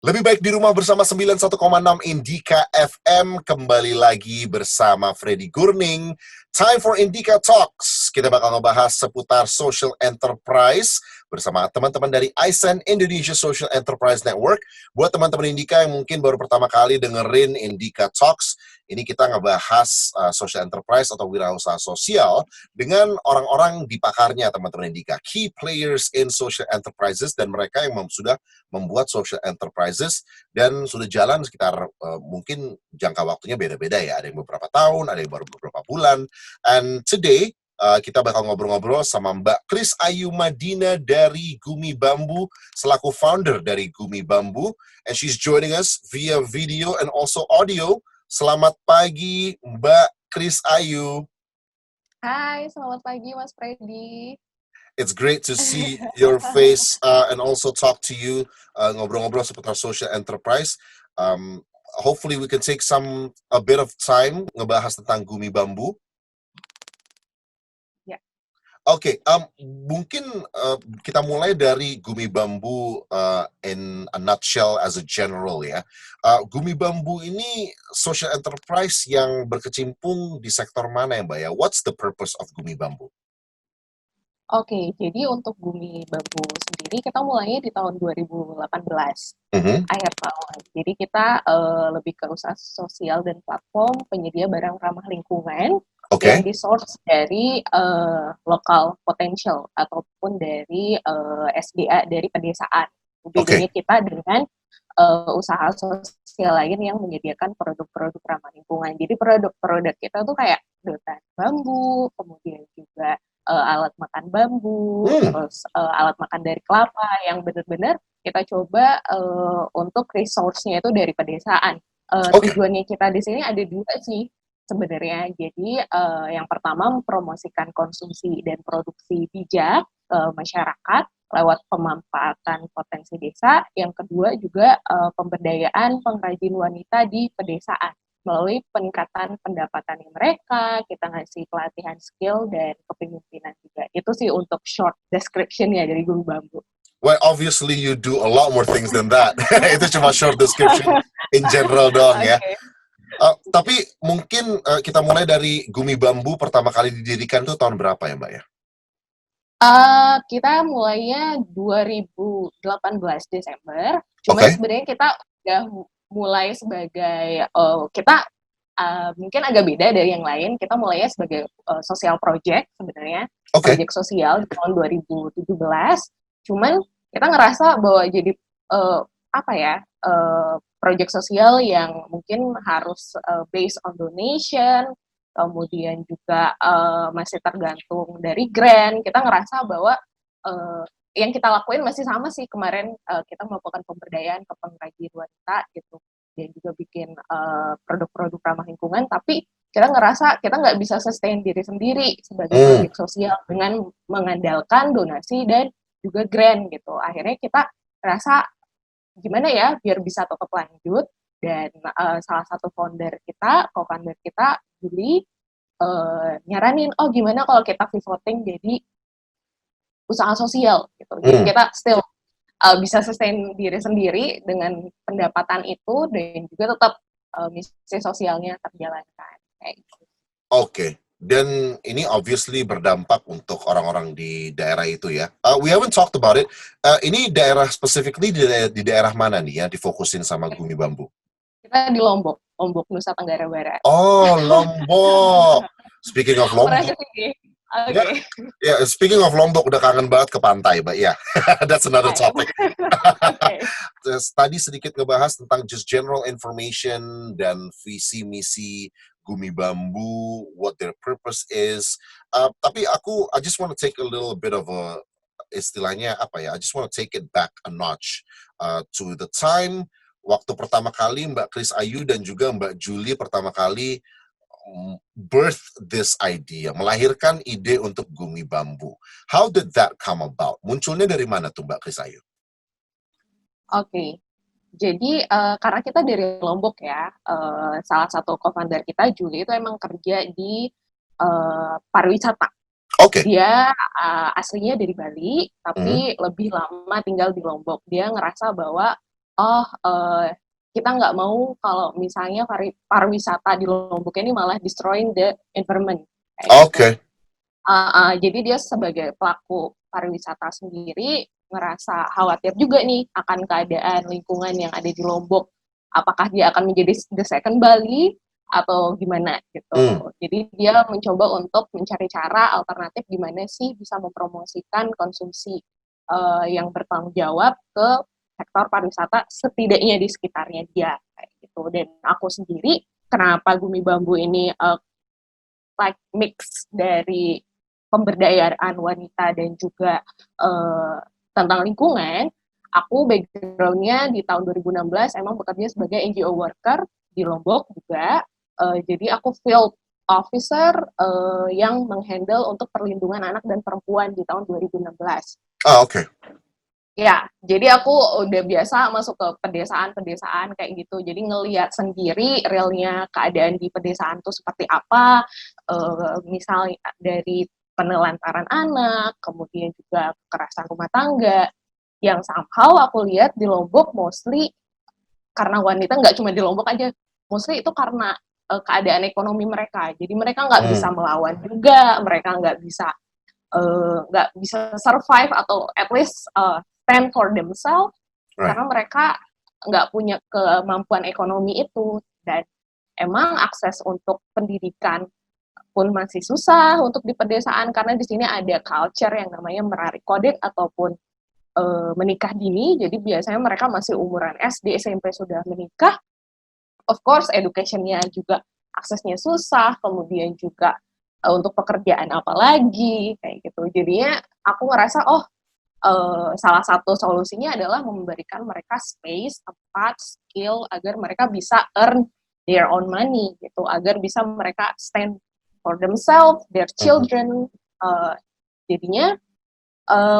Lebih baik di rumah bersama 91,6 Indika FM. Kembali lagi bersama Freddy Gurning. Time for Indika Talks. Kita bakal ngebahas seputar social enterprise bersama teman-teman dari ISEN Indonesia Social Enterprise Network. Buat teman-teman Indika yang mungkin baru pertama kali dengerin Indika Talks, ini kita ngebahas social enterprise atau wirausaha sosial dengan orang-orang di pakarnya, teman-teman Indika. Key players in social enterprises, dan mereka yang sudah membuat social enterprises dan sudah jalan sekitar mungkin jangka waktunya beda-beda ya. Ada yang beberapa tahun, ada yang baru beberapa bulan. And today kita bakal ngobrol-ngobrol sama Mbak Kris Ayu Madina dari Gumi Bambu selaku founder dari Gumi Bambu, and she's joining us via video and also audio. Selamat pagi Mbak Kris Ayu. Hai, selamat pagi Mas Freddy. It's great to see your face and also talk to you, ngobrol-ngobrol seputar social enterprise. Hopefully we can take a bit of time ngebahas tentang Gumi Bambu. Ya. Oke, mungkin kita mulai dari Gumi Bambu in a nutshell as a general ya. Gumi Bambu ini social enterprise yang berkecimpung di sektor mana ya Mbak ya? What's the purpose of Gumi Bambu? Oke, jadi untuk Gumi Bambu sendiri kita mulainya di tahun 2018, akhir tahun. Jadi kita lebih ke usaha sosial dan platform penyedia barang ramah lingkungan yang di-source dari lokal potential ataupun dari SDA dari pedesaan. Bedanya kita dengan usaha sosial lain yang menyediakan produk-produk ramah lingkungan. Jadi produk-produk kita tuh kayak sedotan bambu, kemudian juga alat makan bambu, terus alat makan dari kelapa yang benar-benar kita coba untuk resource-nya itu dari pedesaan. Tujuannya kita di sini ada dua sih sebenarnya. Jadi yang pertama mempromosikan konsumsi dan produksi bijak masyarakat lewat pemanfaatan potensi desa. Yang kedua juga pemberdayaan pengrajin wanita di pedesaan melalui peningkatan pendapatan mereka, kita ngasih pelatihan skill dan kepemimpinan juga. Itu sih untuk short description-nya dari Gumi Bambu. Well, obviously you do a lot more things than that. Itu cuma short description in general doang ya. Tapi mungkin kita mulai dari Gumi Bambu pertama kali didirikan tuh tahun berapa ya Mbak ya? Kita mulainya 2018 Desember. Cuma sebenarnya kita udah mulai sebagai kita mungkin agak beda dari yang lain. Kita mulainya sebagai social project sebenarnya, project sosial di tahun 2017. Cuman kita ngerasa bahwa jadi project sosial yang mungkin harus based on donation, kemudian juga masih tergantung dari grant. Kita ngerasa bahwa yang kita lakuin masih sama sih. Kemarin kita melakukan pemberdayaan ke pengrajin wanita gitu, dan juga bikin produk-produk ramah lingkungan, tapi kita ngerasa kita nggak bisa sustain diri sendiri sebagai proyek sosial dengan mengandalkan donasi dan juga grant gitu. Akhirnya kita rasa gimana ya biar bisa tetap lanjut, dan salah satu co-founder kita, Juli, nyaranin, gimana kalau kita pivoting jadi usaha sosial gitu. Jadi kita still bisa sustain diri sendiri dengan pendapatan itu, dan juga tetap misi sosialnya terjalankan. Oke. Dan ini obviously berdampak untuk orang-orang di daerah itu ya. We haven't talked about it. Ini daerah specifically di daerah mana nih ya difokusin sama Gumi Bambu? Kita di Lombok, Nusa Tenggara Barat. Oh, Lombok. Speaking of Lombok. Yeah, speaking of Lombok, udah kangen banget ke pantai, but yeah, that's another topic. Tadi sedikit ngebahas tentang just general information dan visi misi Gumi Bambu, what their purpose is. Tapi I just want to take a little bit of a istilahnya apa ya? I just want to take it back a notch to the time waktu pertama kali Mbak Kris Ayu dan juga Mbak Juli pertama kali birth this idea, melahirkan ide untuk Gumi Bambu. How did that come about? Munculnya dari mana tuh Mbak Kris Ayu? Oke. Jadi karena kita dari Lombok ya, salah satu co-founder kita, Juli, itu emang kerja di pariwisata. Dia aslinya dari Bali, tapi lebih lama tinggal di Lombok. Dia ngerasa bahwa oh, kita nggak mau kalau misalnya pariwisata di Lombok ini malah destroying the environment, kayak gitu. Oke. Jadi dia sebagai pelaku pariwisata sendiri ngerasa khawatir juga nih akan keadaan lingkungan yang ada di Lombok. Apakah dia akan menjadi the second Bali atau gimana gitu. Jadi dia mencoba untuk mencari cara alternatif gimana sih bisa mempromosikan konsumsi yang bertanggung jawab ke sektor pariwisata setidaknya di sekitarnya dia kayak gitu. Dan aku sendiri kenapa Gumi Bambu ini like mix dari pemberdayaan wanita dan juga tentang lingkungan. Aku background-nya di tahun 2016 emang bekerja sebagai NGO worker di Lombok juga. Jadi aku field officer yang menghandle untuk perlindungan anak dan perempuan di tahun 2016. Oke. Ya, jadi aku udah biasa masuk ke pedesaan-pedesaan kayak gitu. Jadi ngelihat sendiri realnya keadaan di pedesaan tuh seperti apa. Misalnya dari penelantaran anak, kemudian juga kekerasan rumah tangga. Yang somehow aku lihat di Lombok mostly karena wanita nggak cuma di Lombok aja, mostly itu karena keadaan ekonomi mereka. Jadi mereka nggak bisa melawan juga, mereka nggak bisa survive atau at least stand for themselves Right. karena mereka nggak punya kemampuan ekonomi itu. Dan emang akses untuk pendidikan pun masih susah untuk di pedesaan karena di sini ada culture yang namanya merarik kodek ataupun menikah dini. Jadi biasanya mereka masih umuran SD, SMP sudah menikah. Of course education-nya juga aksesnya susah, kemudian juga untuk pekerjaan apa lagi kayak gitu. Jadinya aku ngerasa salah satu solusinya adalah memberikan mereka space, tempat, skill agar mereka bisa earn their own money gitu, agar bisa mereka stand for themselves, their children. Jadinya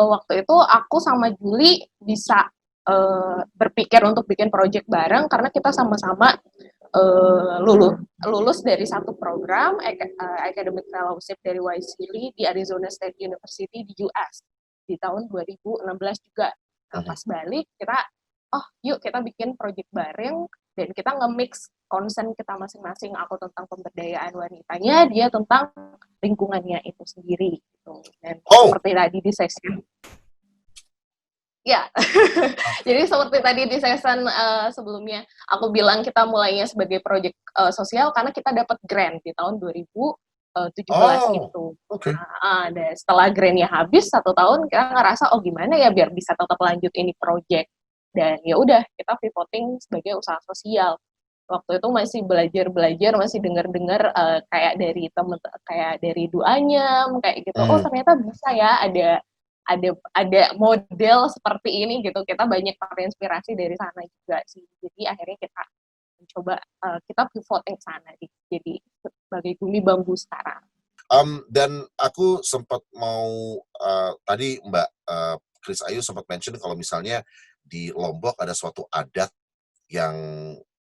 waktu itu aku sama Juli bisa berpikir untuk bikin project bareng karena kita sama-sama lulus dari satu program academic fellowship dari YSEALI di Arizona State University di US di tahun 2016 juga. Nah, pas balik kita yuk kita bikin project bareng dan kita nge-mix concern kita masing-masing, aku tentang pemberdayaan wanitanya, dia tentang lingkungannya itu sendiri gitu. Dan seperti tadi di session ya, jadi seperti tadi di season sebelumnya, aku bilang kita mulainya sebagai proyek sosial karena kita dapat grant di tahun 2017 itu. Okay. Dan setelah grantnya habis 1 tahun, kita ngerasa gimana ya biar bisa tetap lanjut ini proyek. Dan ya udah kita pivoting sebagai usaha sosial. Waktu itu masih belajar, masih dengar-dengar kayak dari temen, kayak dari duanya, kayak gitu. Ternyata bisa ya ada model seperti ini gitu. Kita banyak terinspirasi dari sana juga sih. Jadi akhirnya kita mencoba kita pivoting ke sana jadi sebagai Gumi Bambu sekarang. Dan aku sempat mau tadi Mbak Chris Ayu sempat mention kalau misalnya di Lombok ada suatu adat yang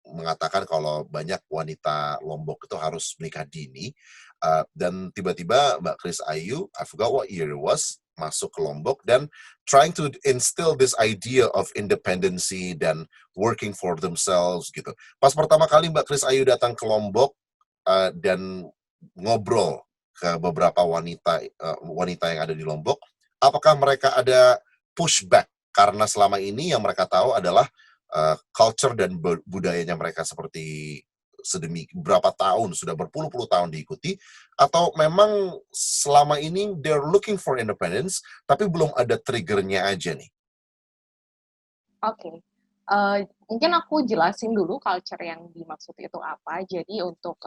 mengatakan kalau banyak wanita Lombok itu harus menikah dini, dan tiba-tiba Mbak Chris Ayu, I forgot what year it was, masuk ke Lombok dan trying to instill this idea of independency dan working for themselves gitu. Pas pertama kali Mbak Chris Ayu datang ke Lombok dan ngobrol ke beberapa wanita yang ada di Lombok, apakah mereka ada pushback karena selama ini yang mereka tahu adalah culture dan budayanya mereka seperti berapa tahun, sudah berpuluh-puluh tahun diikuti, atau memang selama ini they're looking for independence, tapi belum ada triggernya aja nih? Oke. Mungkin aku jelasin dulu culture yang dimaksud itu apa. Jadi untuk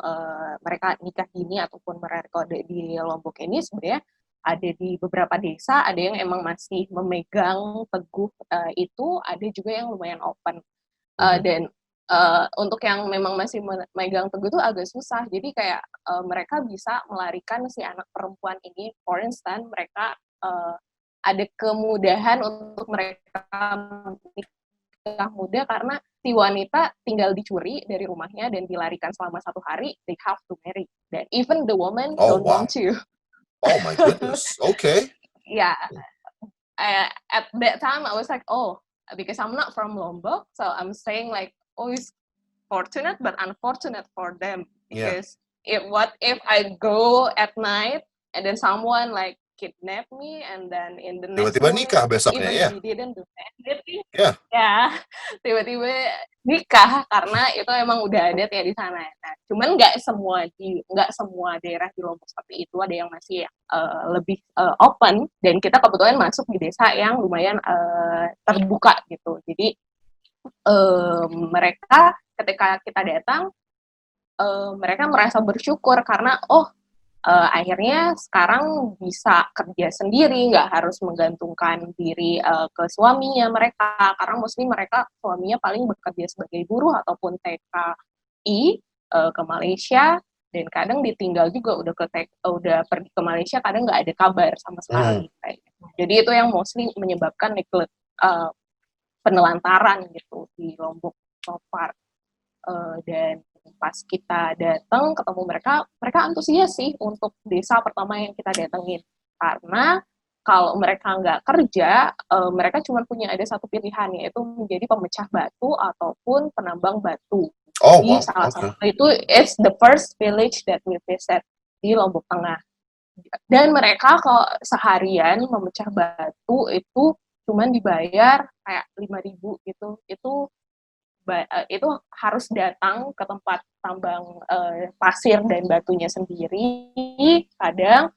mereka nikah dini ataupun merekode di Lombok ini sebenarnya ada di beberapa desa, ada yang emang masih memegang teguh itu, ada juga yang lumayan open. Dan untuk yang memang masih memegang teguh itu agak susah. Jadi kayak mereka bisa melarikan si anak perempuan ini, for instance, mereka ada kemudahan untuk mereka menikah muda karena si wanita tinggal dicuri dari rumahnya dan dilarikan selama 1 hari, they have to marry. Dan even the woman don't want to. Oh my goodness, okay. Yeah. At that time I was like, because I'm not from Lombok, so I'm saying like, oh, it's fortunate but unfortunate for them because what if I go at night and then someone like kidnap me and then in the next Tiba-tiba nikah morning besoknya, even ya. we didn't do anything, Ya. ya tiba-tiba nikah karena itu emang udah adat ya di sana. Nah, cuman nggak semua daerah di Lombok seperti itu, ada yang masih lebih open dan kita kebetulan masuk di desa yang lumayan terbuka gitu. Jadi mereka ketika kita datang mereka merasa bersyukur karena akhirnya sekarang bisa kerja sendiri, nggak harus menggantungkan diri ke suaminya mereka, karena mostly mereka suaminya paling bekerja sebagai buruh ataupun TKI ke Malaysia, dan kadang ditinggal juga udah pergi ke Malaysia, kadang nggak ada kabar sama sekali. Kayak gitu. Jadi itu yang mostly menyebabkan penelantaran gitu di Lombok so far. Dan pas kita datang ketemu mereka antusias sih untuk desa pertama yang kita datengin, karena kalau mereka nggak kerja, mereka cuma punya ada satu pilihan, yaitu menjadi pemecah batu ataupun penambang batu. Jadi salah satu itu is the first village that we visit di Lombok Tengah. Dan mereka kalau seharian memecah batu itu cuma dibayar kayak 5.000 gitu. Itu harus datang ke tempat tambang pasir dan batunya sendiri, kadang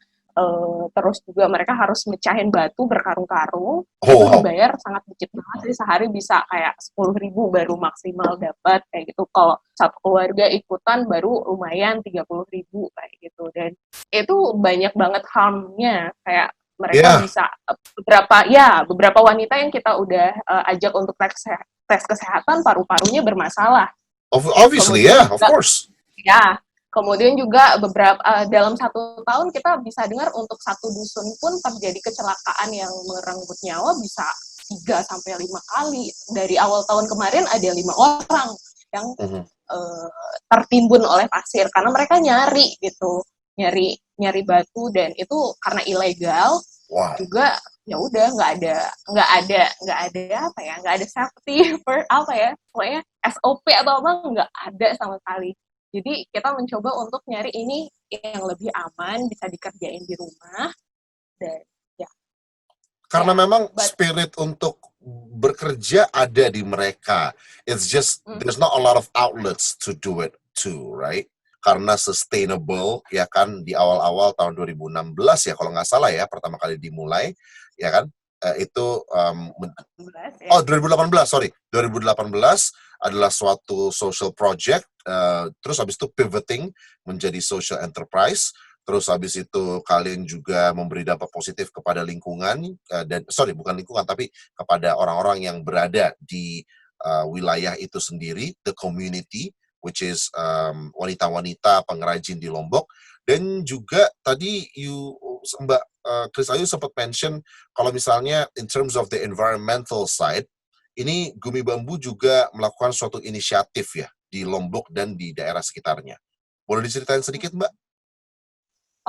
terus juga mereka harus mecahin batu berkarung-karung, itu dibayar sangat dikit banget sih, sehari bisa kayak 10.000 baru maksimal dapat kayak gitu. Kalau satu keluarga ikutan baru lumayan 30.000 kayak gitu, dan itu banyak banget harmnya, kayak mereka bisa beberapa wanita yang kita udah ajak untuk tes kesehatan paru-parunya bermasalah. Obviously, yeah, of course. Ya, kemudian juga beberapa dalam 1 tahun kita bisa dengar untuk satu dusun pun terjadi kecelakaan yang merenggut nyawa bisa 3-5 kali. Dari awal tahun kemarin ada 5 orang yang tertimbun oleh pasir karena mereka nyari batu, dan itu karena ilegal. Juga ya udah nggak ada safety pokoknya SOP atau apa nggak ada sama sekali. Jadi kita mencoba untuk nyari ini yang lebih aman, bisa dikerjain di rumah, dan ya karena memang spirit untuk bekerja ada di mereka. It's just there's not a lot of outlets to do it too, right? Karena sustainable, ya kan, di awal-awal tahun 2016 ya kalau nggak salah ya, pertama kali dimulai, ya kan, itu 2018 adalah suatu social project, terus habis itu pivoting menjadi social enterprise, terus habis itu kalian juga memberi dampak positif kepada lingkungan, bukan lingkungan tapi kepada orang-orang yang berada di wilayah itu sendiri, the community, which is wanita-wanita pengrajin di Lombok. Dan juga tadi Mbak Chris Ayu sempat mention kalau misalnya in terms of the environmental side, ini Gumi Bambu juga melakukan suatu inisiatif ya di Lombok dan di daerah sekitarnya. Boleh diceritain sedikit, Mbak?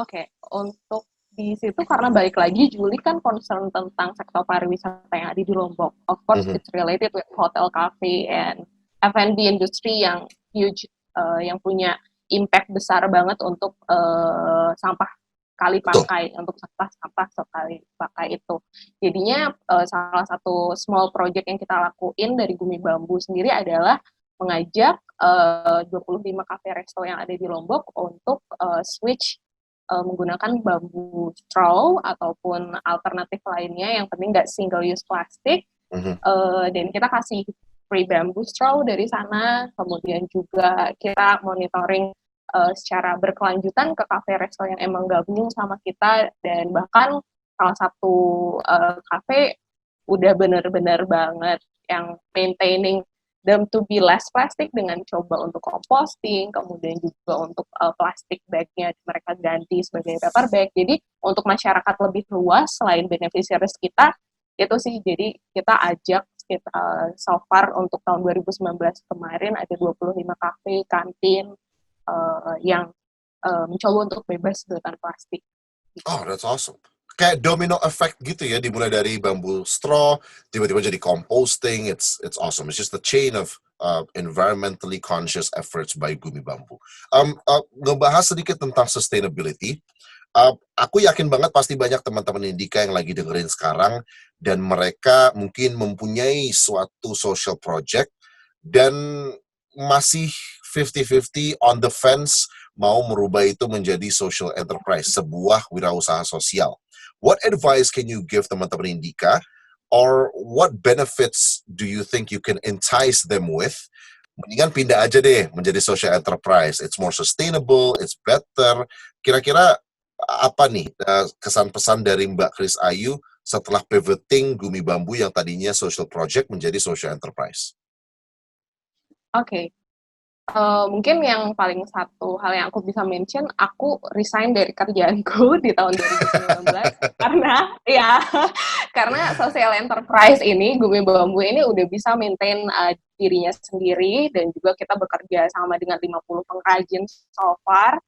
Oke, untuk di situ karena balik lagi Julie kan concern tentang sektor pariwisata yang ada di Lombok. Of course, it's related with hotel, cafe, and F&B industry yang huge, yang punya impact besar banget untuk sampah sekali pakai. Betul. Untuk sampah sekali pakai itu. Jadinya salah satu small project yang kita lakuin dari Gumi Bambu sendiri adalah mengajak 25 cafe resto yang ada di Lombok untuk switch menggunakan bambu straw ataupun alternatif lainnya, yang penting nggak single use plastik. Dan kita kasih free bamboo straw dari sana. Kemudian juga kita monitoring secara berkelanjutan ke cafe resto yang emang gabung sama kita, dan bahkan salah satu cafe udah bener-bener banget yang maintaining them to be less plastic dengan coba untuk composting, kemudian juga untuk plastik bagnya mereka ganti sebagai paper bag. Jadi untuk masyarakat lebih luas selain beneficiaries kita, itu sih, jadi kita ajak so far untuk tahun 2019 kemarin ada 25 kafe, kantin yang mencoba untuk bebas dari plastik. Oh, that's awesome. kayak domino effect gitu ya, dimulai dari bambu straw, tiba-tiba jadi composting. It's awesome. It's just the chain of environmentally conscious efforts by Gumi Bambu. Ngebahas sedikit tentang sustainability. Aku yakin banget pasti banyak teman-teman Indika yang lagi dengerin sekarang dan mereka mungkin mempunyai suatu social project dan masih 50-50 on the fence mau merubah itu menjadi social enterprise, sebuah wirausaha sosial. What advice can you give teman-teman Indika, or what benefits do you think you can entice them with? Mendingan pindah aja deh menjadi social enterprise. It's more sustainable, it's better. Kira-kira apa nih kesan pesan dari Mbak Kris Ayu setelah pivoting Gumi Bambu yang tadinya social project menjadi social enterprise? Oke. Mungkin yang paling satu hal yang aku bisa mention, aku resign dari kerjaanku di tahun 2019 karena social enterprise ini, Gumi Bambu ini udah bisa maintain dirinya sendiri, dan juga kita bekerja sama dengan 50 pengrajin so far,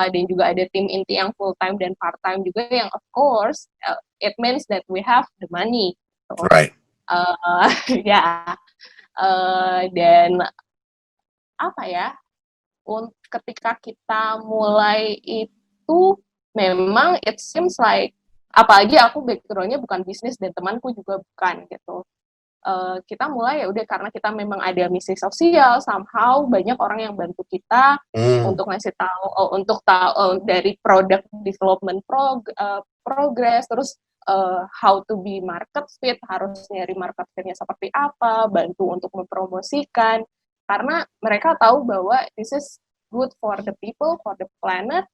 dan juga ada tim inti yang full time dan part time juga, yang of course it means that we have the money. Right. Dan apa ya, ketika kita mulai itu memang it seems like, apalagi aku background-nya bukan bisnis dan temanku juga bukan gitu. Kita mulai ya udah karena kita memang ada misi sosial, somehow banyak orang yang bantu kita untuk ngasih tahu, untuk tahu dari product development progress, terus how to be market fit, harus nyari market fit-nya seperti apa, bantu untuk mempromosikan, karena mereka tahu bahwa this is good for the people, for the planet.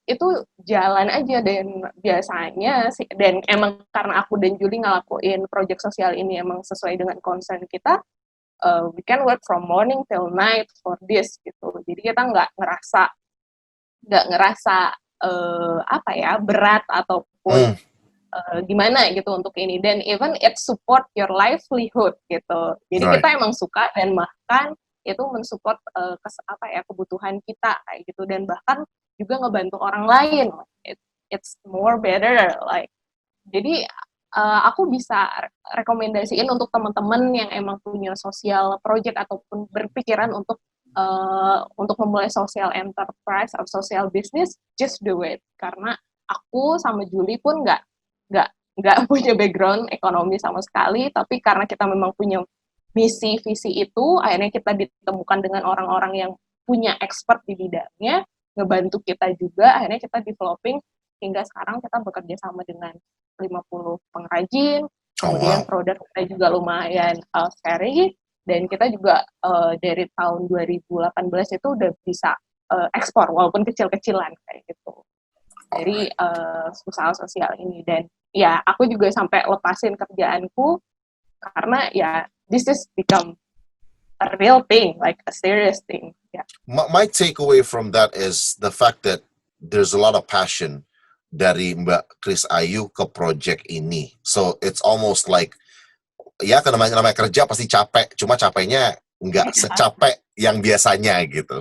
Itu jalan aja, dan biasanya dan emang karena aku dan Julie ngelakuin project sosial ini emang sesuai dengan concern kita, we can work from morning till night for this gitu. Jadi kita nggak ngerasa berat ataupun gimana gitu untuk ini, dan even it support your livelihood gitu. Jadi Right. kita emang suka, dan bahkan itu mensupport kebutuhan kita kayak gitu, dan bahkan juga ngebantu orang lain. It's more better like. Jadi aku bisa rekomendasiin untuk teman-teman yang emang punya social project ataupun berpikiran untuk memulai social enterprise atau social business, just do it. Karena aku sama Julie pun nggak punya background ekonomi sama sekali, tapi karena kita memang punya misi visi itu, akhirnya kita ditemukan dengan orang-orang yang punya expert di bidangnya, ngebantu kita juga, akhirnya kita developing hingga sekarang kita bekerja sama dengan 50 pengrajin, kemudian produk kita juga lumayan vary, dan kita juga dari tahun 2018 itu udah bisa ekspor walaupun kecil-kecilan kayak gitu. Dari usaha sosial ini, dan ya aku juga sampai lepasin kerjaanku karena ya this is become a real thing, like a serious thing. Yeah. My takeaway from that is the fact that there's a lot of passion dari Mbak Kris Ayu ke project ini. So it's almost like, ya kan namanya kerja pasti capek, cuma capeknya nggak secapek yang biasanya gitu.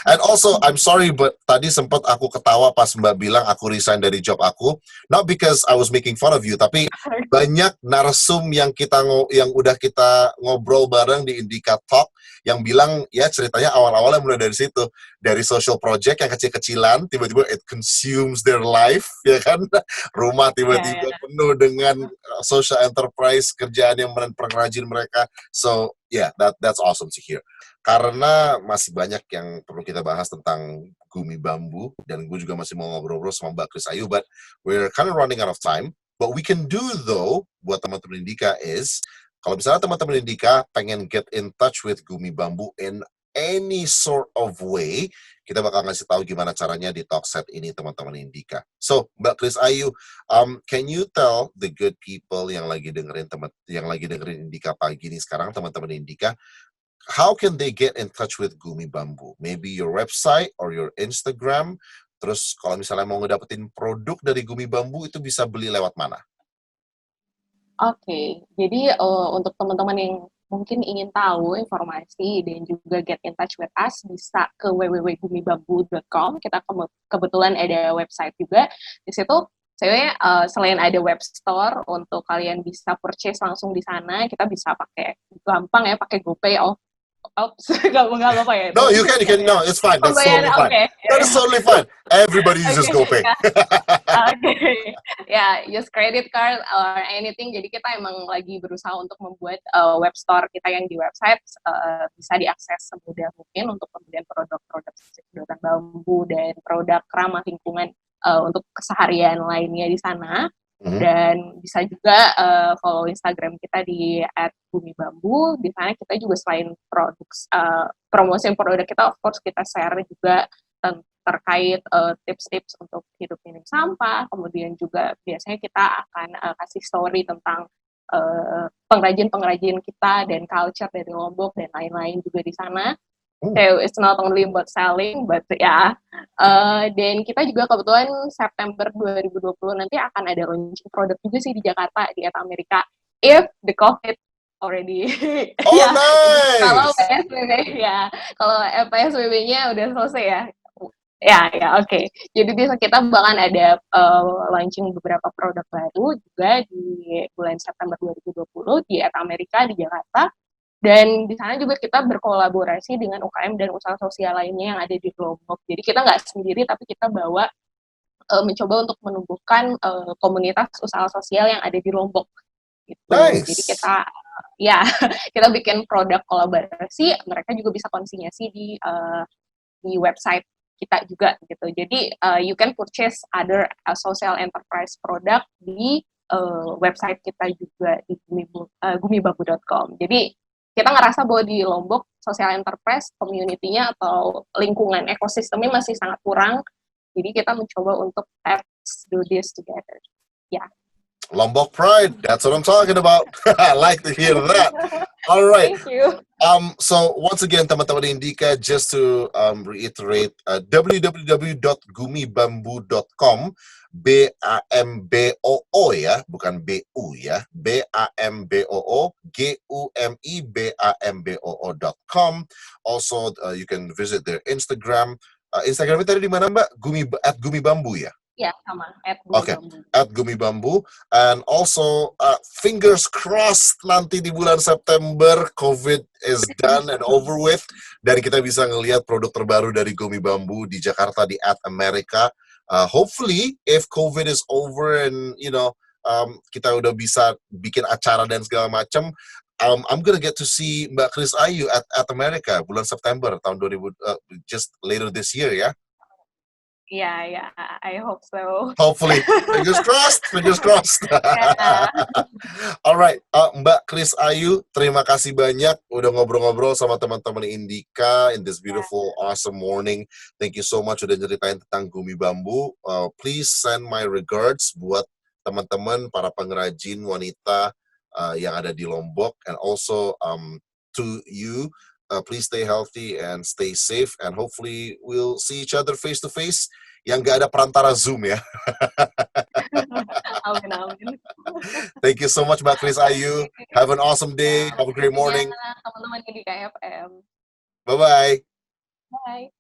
And also, I'm sorry, but tadi sempat aku ketawa pas Mbak bilang aku resign dari job aku, not because I was making fun of you, tapi banyak narsum yang udah kita ngobrol bareng di Indika Talk yang bilang ya ceritanya awal-awalnya mulai dari situ, dari social project yang kecil-kecilan, tiba-tiba it consumes their life, ya kan? Rumah tiba-tiba penuh dengan social enterprise, kerjaan yang pengrajin mereka. So yeah, that's awesome to hear. Karena masih banyak yang perlu kita bahas tentang Gumi Bambu, dan gue juga masih mau ngobrol-ngobrol sama Mbak Kris Ayu, but we're kind of running out of time. What we can do though, buat teman-teman Indika is, kalau misalnya teman-teman Indika pengen get in touch with Gumi Bambu in any sort of way, kita bakal ngasih tahu gimana caranya di Talkset ini, teman-teman Indika. So, Mbak Kris Ayu, can you tell the good people yang lagi dengerin Indika pagi ini sekarang, teman-teman Indika, how can they get in touch with Gumi Bambu? Maybe your website or your Instagram. Terus kalau misalnya mau ngedapetin produk dari Gumi Bambu, itu bisa beli lewat mana? Oke, jadi untuk teman-teman yang mungkin ingin tahu informasi dan juga get in touch with us, bisa ke www.gumibambu.com. Kita kebetulan ada website juga. Di situ Sebenarnya selain ada web store untuk kalian bisa purchase langsung di sana, kita bisa pakai gampang ya, pakai GoPay. Nggak apa ya itu. No, you can. No, it's fine. That's totally Pembayaran, fine. oke. That is totally fine. Everybody uses Oke, GoPay. ya. Oke, ya, use credit card or anything. Jadi kita emang lagi berusaha untuk membuat web store kita yang di website bisa diakses semudah mungkin untuk pembelian produk-produk sedotan bambu dan produk ramah lingkungan untuk keseharian lainnya di sana. Dan bisa juga follow Instagram kita di @gumibambu. Di sana kita juga selain promosi produk kita, of course kita share juga terkait tips-tips untuk hidup minim sampah. Kemudian juga biasanya kita akan kasih story tentang pengrajin-pengrajin kita dan culture dari Lombok dan lain-lain juga di sana. So it's not only about selling, but ya. Dan kita juga kebetulan September 2020 nanti akan ada launching produk juga sih di Jakarta di Amerika. If the COVID already. Oh, ya, nice. Kalau PSBB ya, kalau PSBB-nya udah selesai ya. Ya, oke. Jadi kita bahkan ada launching beberapa produk baru juga di bulan September 2020 di Amerika di Jakarta. Dan di sana juga kita berkolaborasi dengan UKM dan usaha sosial lainnya yang ada di Lombok. Jadi kita nggak sendiri, tapi kita mencoba untuk menumbuhkan komunitas usaha sosial yang ada di Lombok. Gitu. Nice. Jadi kita bikin produk kolaborasi, mereka juga bisa konsinyasi di website kita juga gitu. Jadi you can purchase other social enterprise product di website kita juga di gumibambu.com. Jadi kita ngerasa bahwa di Lombok social enterprise community-nya atau lingkungan ekosistemnya masih sangat kurang. Jadi kita mencoba untuk let's do this together. Ya. Yeah. Lombok Pride, that's what I'm talking about. I like to hear that. All right. Thank you. So once again, teman-teman Indika, just to reiterate, www.gumibambu.com, BAMBOO ya, bukan BU ya, BAMBOO, GUMIBAMBOO.com. Also, you can visit their Instagram. Instagramnya tadi di mana Mbak? @gumibambu ya? Ya, sama. Okay, @gumibambu. And also, fingers crossed nanti di bulan September, COVID is done and over with. Dan kita bisa ngelihat produk terbaru dari Gumi Bambu di Jakarta di @America. Hopefully, if COVID is over and, kita udah bisa bikin acara dan segala macam, I'm gonna get to see Mbak Chris Ayu at America bulan September tahun 2000, just later this year ya. Yeah, I hope so. Hopefully, fingers crossed. Yeah. Alright, Mbak Chris Ayu, terima kasih banyak udah ngobrol-ngobrol sama teman-teman Indika in this beautiful, awesome morning. Thank you so much udah ceritain tentang Gumi Bambu. Please send my regards buat teman-teman para pengrajin wanita yang ada di Lombok, and also to you. Please stay healthy and stay safe, and hopefully we'll see each other face to face yang gak ada perantara Zoom ya. Amin. Thank you so much Mbak Chris Ayu. Have an awesome day. Have a great morning. Teman-teman di KFM. Bye-bye. Bye.